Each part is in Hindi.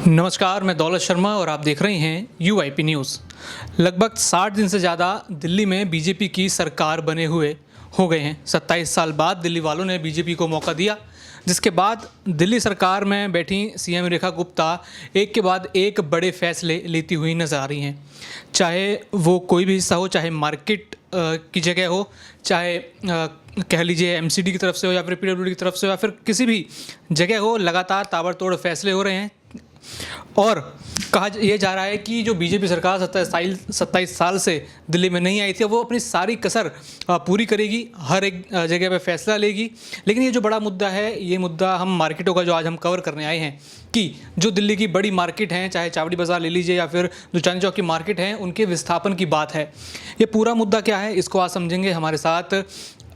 नमस्कार, मैं दौलत शर्मा और आप देख रहे हैं यूआईपी न्यूज़। लगभग 60 दिन से ज़्यादा दिल्ली में बीजेपी की सरकार बने हुए हो गए हैं। 27 साल बाद दिल्ली वालों ने बीजेपी को मौका दिया, जिसके बाद दिल्ली सरकार में बैठी सीएम रेखा गुप्ता एक के बाद एक बड़े फैसले लेती हुई नजर आ रही हैं। चाहे वो कोई भी हिस्सा हो, चाहे मार्केट की जगह हो, चाहे कह लीजिए एमसीडी की तरफ से हो या फिर पीडब्ल्यूडी की तरफ से हो या फिर किसी भी जगह हो, लगातार ताबड़तोड़ फैसले हो रहे हैं। और कहा यह जा रहा है कि जो बीजेपी सरकार 27 साल से दिल्ली में नहीं आई थी, वो अपनी सारी कसर पूरी करेगी, हर एक जगह पे फैसला लेगी। लेकिन ये जो बड़ा मुद्दा है, ये मुद्दा हम मार्केटों का जो आज हम कवर करने आए हैं कि जो दिल्ली की बड़ी मार्केट हैं, चाहे चावड़ी बाज़ार ले लीजिए या फिर जो चांदनी चौक की मार्केट हैं, उनके विस्थापन की बात है। ये पूरा मुद्दा क्या है, इसको आज समझेंगे। हमारे साथ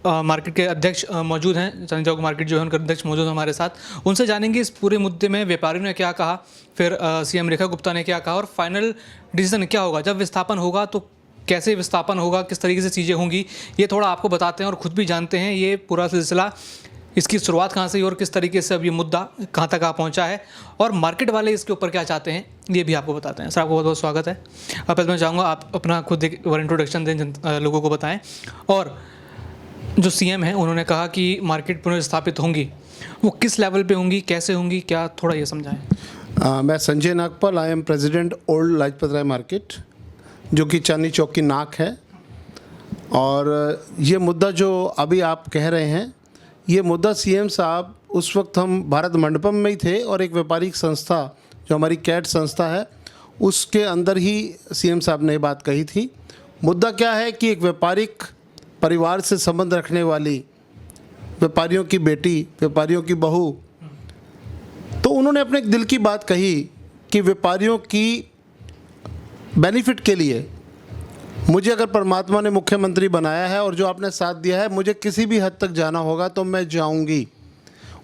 मार्केट के अध्यक्ष मौजूद हैं, चांदनी चौक मार्केट जो है उनके अध्यक्ष मौजूद हैं हमारे साथ। उनसे जानेंगे इस पूरे मुद्दे में व्यापारियों ने क्या कहा, फिर सीएम रेखा गुप्ता ने क्या कहा और फाइनल डिसीजन क्या होगा। जब विस्थापन होगा तो कैसे विस्थापन होगा, किस तरीके से चीज़ें होंगी, ये थोड़ा आपको बताते हैं और ख़ुद भी जानते हैं ये पूरा सिलसिला, इसकी शुरुआत कहाँ से हुई और किस तरीके से अब ये मुद्दा कहाँ तक आ पहुँचा है और मार्केट वाले इसके ऊपर क्या चाहते हैं, ये भी आपको बताते हैं। सर, आपको बहुत बहुत स्वागत है। अब मैं चाहूँगा आप अपना खुद एक इंट्रोडक्शन दें, लोगों को बताएं। और जो सीएम हैं उन्होंने कहा कि मार्केट पुनर्स्थापित होंगी, वो किस लेवल पे होंगी, कैसे होंगी, क्या थोड़ा ये समझाएं। मैं Sanjay Nagpal, I am president old Lajpat Rai market, जो कि चांदनी चौक की नाक है। और ये मुद्दा जो अभी आप कह रहे हैं, ये मुद्दा सीएम साहब, उस वक्त हम भारत मंडपम में ही थे और एक व्यापारिक संस्था जो हमारी कैट संस्था है, उसके अंदर ही सीएम साहब ने बात कही थी। मुद्दा क्या है कि एक व्यापारिक परिवार से संबंध रखने वाली व्यापारियों की बेटी, व्यापारियों की बहू, तो उन्होंने अपने दिल की बात कही कि व्यापारियों की बेनिफिट के लिए मुझे अगर परमात्मा ने मुख्यमंत्री बनाया है और जो आपने साथ दिया है, मुझे किसी भी हद तक जाना होगा तो मैं जाऊंगी।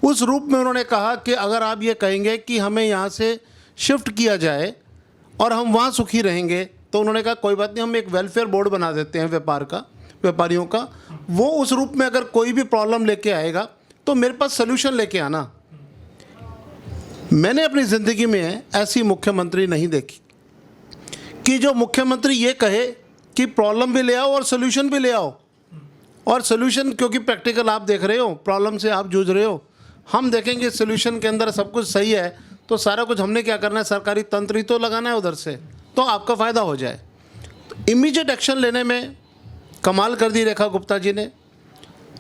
उस रूप में उन्होंने कहा कि अगर आप ये कहेंगे कि हमें यहाँ से शिफ्ट किया जाए और हम वहाँ सुखी रहेंगे, तो उन्होंने कहा कोई बात नहीं, हम एक वेलफेयर बोर्ड बना देते हैं व्यापारियों का। वो उस रूप में अगर कोई भी प्रॉब्लम लेके आएगा तो मेरे पास सोल्यूशन लेके आना। मैंने अपनी ज़िंदगी में ऐसी मुख्यमंत्री नहीं देखी कि जो मुख्यमंत्री ये कहे कि प्रॉब्लम भी ले आओ और सोल्यूशन भी ले आओ। और सोल्यूशन क्योंकि प्रैक्टिकल आप देख रहे हो, प्रॉब्लम से आप जूझ रहे हो, हम देखेंगे सोल्यूशन के अंदर सब कुछ सही है तो सारा कुछ हमने क्या करना है, सरकारी तंत्र ही तो लगाना है उधर से, तो आपका फ़ायदा हो जाए। तो इमीडिएट एक्शन लेने में कमाल कर दी रेखा गुप्ता जी ने।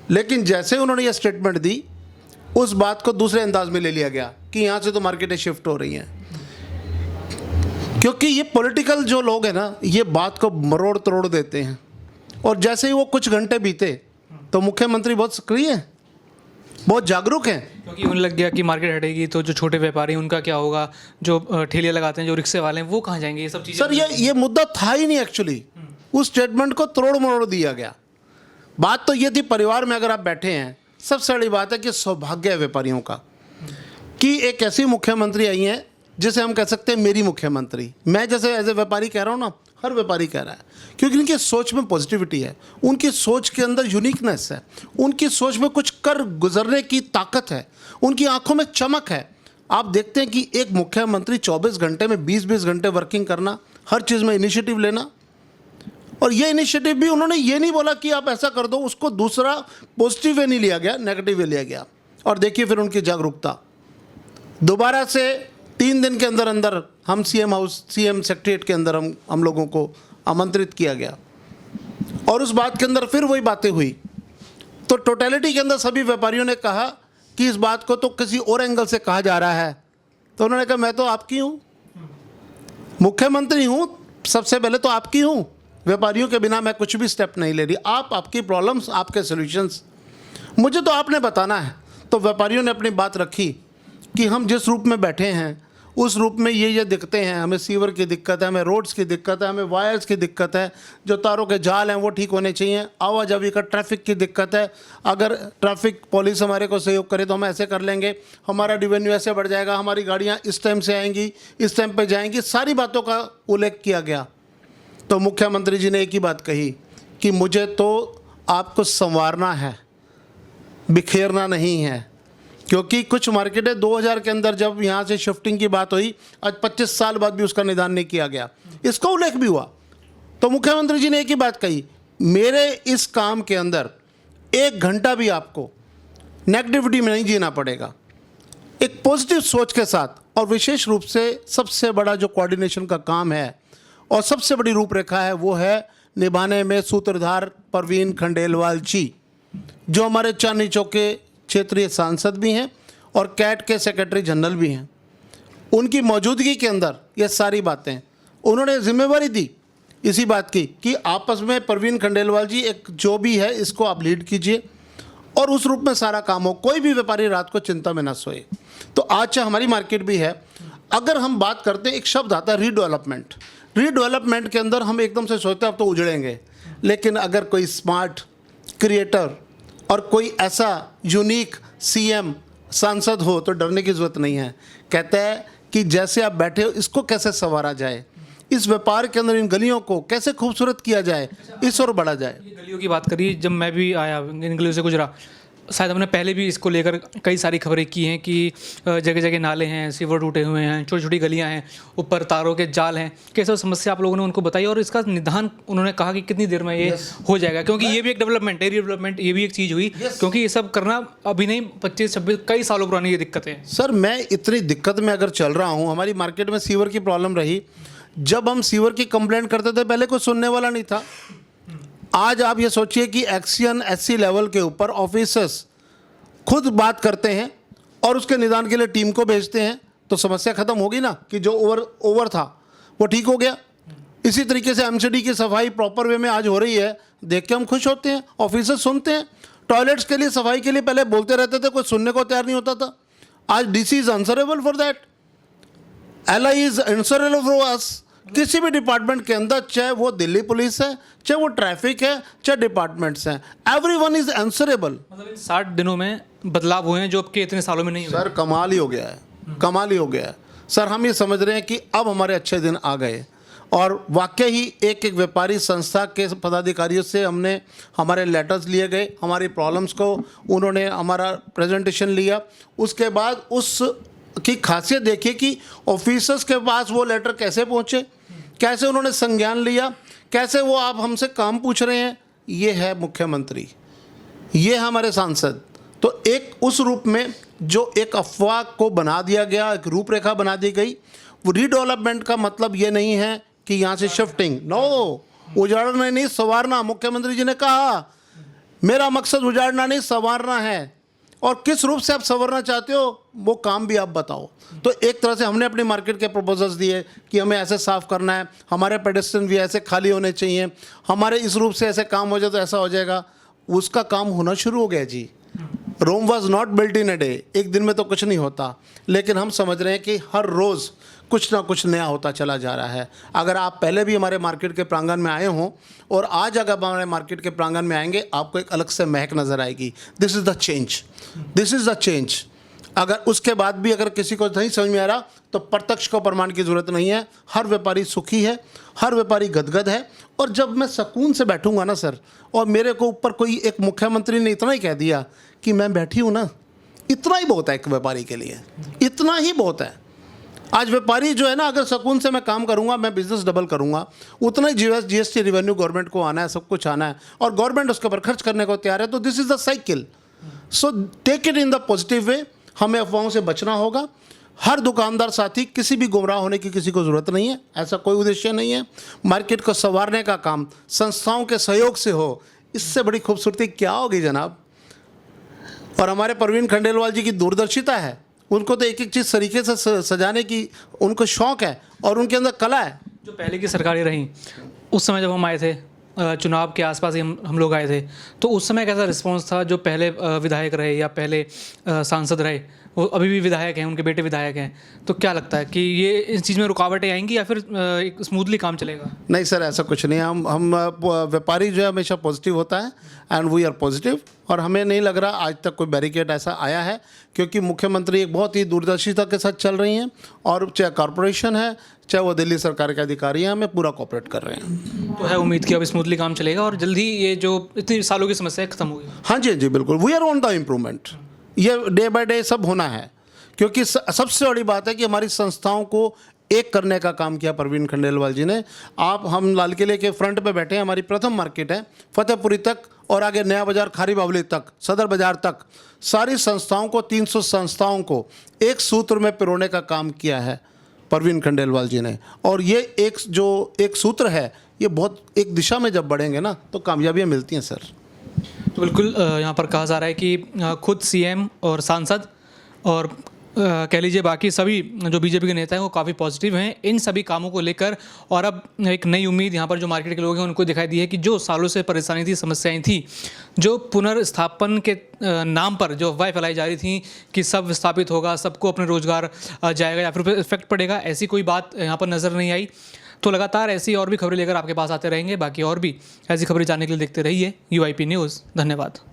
लेकिन जैसे उन्होंने ये स्टेटमेंट दी, उस बात को दूसरे अंदाज में ले लिया गया कि यहाँ से तो मार्केटें शिफ्ट हो रही हैं। क्योंकि ये पॉलिटिकल जो लोग हैं ना, ये बात को मरोड़ तोड़ देते हैं। और जैसे ही वो कुछ घंटे बीते तो मुख्यमंत्री बहुत सक्रिय हैं, बहुत जागरूक हैं। क्योंकि उन्हें लग गया कि मार्केट हटेगी तो जो छोटे व्यापारी हैं उनका क्या होगा, जो ठेलियाँ लगाते हैं, जो रिक्शे वाले हैं, वो कहाँ जाएंगे, ये सब चीज़ें। सर, ये मुद्दा था ही नहीं एक्चुअली। उस स्टेटमेंट को तोड़ मरोड़ दिया गया। बात तो ये थी, परिवार में अगर आप बैठे हैं, सबसे बड़ी बात है कि सौभाग्य है व्यापारियों का कि एक ऐसी मुख्यमंत्री आई है जिसे हम कह सकते हैं मेरी मुख्यमंत्री। मैं जैसे एज ए व्यापारी कह रहा हूँ ना, हर व्यापारी कह रहा है, क्योंकि उनकी सोच में पॉजिटिविटी है, उनकी सोच के अंदर यूनिकनेस है, उनकी सोच में कुछ कर गुजरने की ताकत है, उनकी आंखों में चमक है। आप देखते हैं कि एक मुख्यमंत्री 24 घंटे में 20-20 घंटे वर्किंग करना, हर चीज़ में इनिशिएटिव लेना। और ये इनिशिएटिव भी उन्होंने ये नहीं बोला कि आप ऐसा कर दो, उसको दूसरा पॉजिटिव वे नहीं लिया गया, नेगेटिव वे लिया गया। और देखिए फिर उनकी जागरूकता, दोबारा से 3 दिन के अंदर अंदर हम सीएम सेक्रेटरीट के अंदर हम लोगों को आमंत्रित किया गया और उस बात के अंदर फिर वही बातें हुई। तो टोटलिटी के अंदर सभी व्यापारियों ने कहा कि इस बात को तो किसी और एंगल से कहा जा रहा है। तो उन्होंने कहा मैं तो आपकी हूँ, मुख्यमंत्री हूँ, सबसे पहले तो आपकी हूँ, व्यापारियों के बिना मैं कुछ भी स्टेप नहीं ले रही। आप, आपकी प्रॉब्लम्स, आपके सॉल्यूशंस, मुझे तो आपने बताना है। तो व्यापारियों ने अपनी बात रखी कि हम जिस रूप में बैठे हैं उस रूप में ये दिक्कतें हैं, हमें सीवर की दिक्कत है, हमें रोड्स की दिक्कत है, हमें वायर्स की दिक्कत है, जो तारों के जाल हैं वो ठीक होने चाहिए, आवाजाही का ट्रैफिक की दिक्कत है, अगर ट्रैफिक पुलिस हमारे को सहयोग करे तो हम ऐसे कर लेंगे, हमारा रेवेन्यू ऐसे बढ़ जाएगा, हमारी गाड़ियाँ इस टाइम से आएंगी, इस टाइम पर जाएंगी, सारी बातों का उल्लेख किया गया। तो मुख्यमंत्री जी ने एक ही बात कही कि मुझे तो आपको संवारना है, बिखेरना नहीं है। क्योंकि कुछ मार्केटें 2000 के अंदर जब यहाँ से शिफ्टिंग की बात हुई, आज 25 साल बाद भी उसका निदान नहीं किया गया, इसका उल्लेख भी हुआ। तो मुख्यमंत्री जी ने एक ही बात कही, मेरे इस काम के अंदर 1 घंटा भी आपको नेगेटिविटी में नहीं जीना पड़ेगा, एक पॉजिटिव सोच के साथ। और विशेष रूप से सबसे बड़ा जो कोऑर्डिनेशन का काम है और सबसे बड़ी रूपरेखा है वो है निभाने में सूत्रधार परवीन खंडेलवाल जी, जो हमारे चांदनी चौक के क्षेत्रीय सांसद भी हैं और कैट के सेक्रेटरी जनरल भी हैं। उनकी मौजूदगी के अंदर ये सारी बातें उन्होंने जिम्मेवारी दी इसी बात की कि आपस में परवीन खंडेलवाल जी एक जो भी है इसको आप लीड कीजिए और उस रूप में सारा काम हो, कोई भी व्यापारी रात को चिंता में ना सोए। तो आज हमारी मार्केट भी है। अगर हम बात करते हैं, एक शब्द आता है रीडेवलपमेंट। रीडेवलपमेंट के अंदर हम एकदम से सोचते हैं अब तो उजड़ेंगे, लेकिन अगर कोई स्मार्ट क्रिएटर और कोई ऐसा यूनिक सीएम सांसद हो तो डरने की ज़रूरत नहीं है। कहता है कि जैसे आप बैठे हो इसको कैसे संवारा जाए, इस व्यापार के अंदर इन गलियों को कैसे खूबसूरत किया जाए, इस ओर बढ़ा जाए। ये गलियों की बात करी, जब मैं भी आया इन गलियों से गुजरा, शायद हमने पहले भी इसको लेकर कई सारी खबरें की हैं कि जगह जगह नाले हैं, सीवर टूटे हुए हैं, छोटी छोटी गलियां हैं, ऊपर तारों के जाल हैं। कैसे समस्या आप लोगों ने उनको बताई और इसका निदान उन्होंने कहा कि कितनी देर में ये हो जाएगा, क्योंकि ये भी एक डेवलपमेंट है, रीडेवलपमेंट ये भी एक चीज़ हुई, क्योंकि ये सब करना अभी नहीं, 25-26 कई सालों पुरानी ये दिक्कतें हैं। सर मैं इतनी दिक्कत में अगर चल रहा हूँ, हमारी मार्केट में सीवर की प्रॉब्लम रही, जब हम सीवर की कंप्लेंट करते थे पहले कोई सुनने वाला नहीं था। आज आप ये सोचिए कि एक्शन एससी लेवल के ऊपर ऑफिसर्स खुद बात करते हैं और उसके निदान के लिए टीम को भेजते हैं, तो समस्या खत्म होगी ना, कि जो ओवर था वो ठीक हो गया। इसी तरीके से एमसीडी की सफाई प्रॉपर वे में आज हो रही है, देख के हम खुश होते हैं, ऑफिसर्स सुनते हैं। टॉयलेट्स के लिए सफाई के लिए पहले बोलते रहते थे, कोई सुनने को तैयार नहीं होता था। आज DC is answerable for that, LI is answerable for us. किसी भी डिपार्टमेंट के अंदर, चाहे वो दिल्ली पुलिस है, चाहे वो ट्रैफिक है, चाहे डिपार्टमेंट्स हैं, एवरीवन इज आंसरेबल। मतलब इन 60 दिनों में बदलाव हुए हैं जो आपके इतने सालों में नहीं हुए। सर कमाल ही हो गया है, कमाल ही हो गया है। सर हम ये समझ रहे हैं कि अब हमारे अच्छे दिन आ गए और वाकई ही एक एक व्यापारी संस्था के पदाधिकारियों से हमने हमारे लेटर्स लिए गए, हमारी प्रॉब्लम्स को उन्होंने हमारा प्रेजेंटेशन लिया। उसके बाद उस की खासियत देखिए कि ऑफिसर्स के पास वो लेटर कैसे पहुँचे, कैसे उन्होंने संज्ञान लिया, कैसे वो आप हमसे काम पूछ रहे हैं। ये है मुख्यमंत्री, ये है हमारे सांसद। तो एक उस रूप में जो एक अफवाह को बना दिया गया, एक रूपरेखा बना दी गई। वो रीडेवलपमेंट का मतलब ये नहीं है कि यहाँ से शिफ्टिंग, नो, उजाड़ना नहीं संवारना। मुख्यमंत्री जी ने कहा मेरा मकसद उजाड़ना नहीं संवारना है, और किस रूप से आप संवरना चाहते हो वो काम भी आप बताओ। तो एक तरह से हमने अपनी मार्केट के प्रपोजल्स दिए कि हमें ऐसे साफ़ करना है, हमारे पेडेस्ट्रियन भी ऐसे खाली होने चाहिए, हमारे इस रूप से ऐसे काम हो जाए तो ऐसा हो जाएगा। उसका काम होना शुरू हो गया जी। Rome was not built in a day, एक दिन में तो कुछ नहीं होता, लेकिन हम समझ रहे हैं कि हर रोज़ कुछ ना कुछ नया होता चला जा रहा है। अगर आप पहले भी हमारे मार्केट के प्रांगण में आए हों और आज अगर हमारे मार्केट के प्रांगण में आएंगे, आपको एक अलग से महक नज़र आएगी। This is the change, this is the change. अगर उसके बाद भी अगर किसी को नहीं समझ में आ रहा तो प्रत्यक्ष को प्रमाण की ज़रूरत नहीं है। हर व्यापारी सुखी है, हर व्यापारी गदगद है। और जब मैं सुकून से बैठूंगा ना सर, और मेरे को ऊपर कोई एक मुख्यमंत्री ने इतना ही कह दिया कि मैं बैठी हूँ ना, इतना ही बहुत है एक व्यापारी के लिए, इतना ही बहुत है। आज व्यापारी जो है ना, अगर सुकून से मैं काम करूंगा, मैं बिजनेस डबल करूंगा, उतना ही जीएसटी रिवेन्यू गवर्नमेंट को आना है, सब कुछ आना है, और गवर्नमेंट उसके ऊपर खर्च करने को तैयार है। तो this is the cycle. So take it in the positive way. हमें अफवाहों से बचना होगा। हर दुकानदार साथी, किसी भी गुमराह होने की किसी को ज़रूरत नहीं है, ऐसा कोई उद्देश्य नहीं है। मार्केट को संवारने का काम संस्थाओं के सहयोग से हो, इससे बड़ी खूबसूरती क्या होगी जनाब। और हमारे परवीन खंडेलवाल जी की दूरदर्शिता है, उनको तो एक एक चीज़ तरीके से सजाने की उनको शौक़ है और उनके अंदर कला है। जो पहले की सरकारें रहीं, उस समय जब हम आए थे, चुनाव के आसपास ही हम लोग आए थे, तो उस समय कैसा रिस्पांस था? जो पहले विधायक रहे या पहले सांसद रहे, वो अभी भी विधायक हैं, उनके बेटे विधायक हैं, तो क्या लगता है कि ये इस चीज़ में रुकावटें आएंगी या फिर एक स्मूथली काम चलेगा? नहीं सर, ऐसा कुछ नहीं है। हम व्यापारी जो है हमेशा पॉजिटिव होता है, एंड वी आर पॉजिटिव। और हमें नहीं लग रहा आज तक कोई बैरिकेड ऐसा आया है, क्योंकि मुख्यमंत्री एक बहुत ही दूरदर्शिता के साथ चल रही हैं, और चाहे कॉरपोरेशन है, चाहे वो दिल्ली सरकार के अधिकारी हैं, हमें पूरा कोऑपरेट कर रहे हैं। तो है उम्मीद कि अब स्मूथली काम चलेगा और जल्दी ये जो इतनी सालों की समस्या है खत्म होगी। हाँ जी, हाँ जी, बिल्कुल। We are on the improvement, ये डे बाय डे सब होना है, क्योंकि सबसे बड़ी बात है कि हमारी संस्थाओं को एक करने का काम किया प्रवीण खंडेलवाल जी ने। हम लाल किले के फ्रंट पे बैठे हैं, हमारी प्रथम मार्केट है, फतेहपुरी तक और आगे नया बाजार, खारी बावली तक, सदर बाजार तक, सारी संस्थाओं को 300 संस्थाओं को एक सूत्र में पिरोने का काम किया है प्रवीण खंडेलवाल जी ने। और ये एक सूत्र है, ये बहुत एक दिशा में जब बढ़ेंगे ना तो कामयाबियाँ मिलती हैं सर। तो बिल्कुल यहाँ पर कहा जा रहा है कि खुद सीएम और सांसद और कह लीजिए बाकी सभी जो बीजेपी के नेता हैं वो काफ़ी पॉजिटिव हैं इन सभी कामों को लेकर। और अब एक नई उम्मीद यहाँ पर जो मार्केट के लोग हैं उनको दिखाई दी है कि जो सालों से परेशानी थी, समस्याएं थी, जो पुनर्स्थापन के नाम पर जो अफवाहें फैलाई जा रही थी कि सब विस्थापित होगा, सबको अपने रोजगार जाएगा या फिर इफेक्ट पड़ेगा, ऐसी कोई बात यहाँ पर नज़र नहीं आई। तो लगातार ऐसी और भी खबरें लेकर आपके पास आते रहेंगे। बाकी और भी ऐसी खबरें जानने के लिए देखते रहिए UIP न्यूज़। धन्यवाद।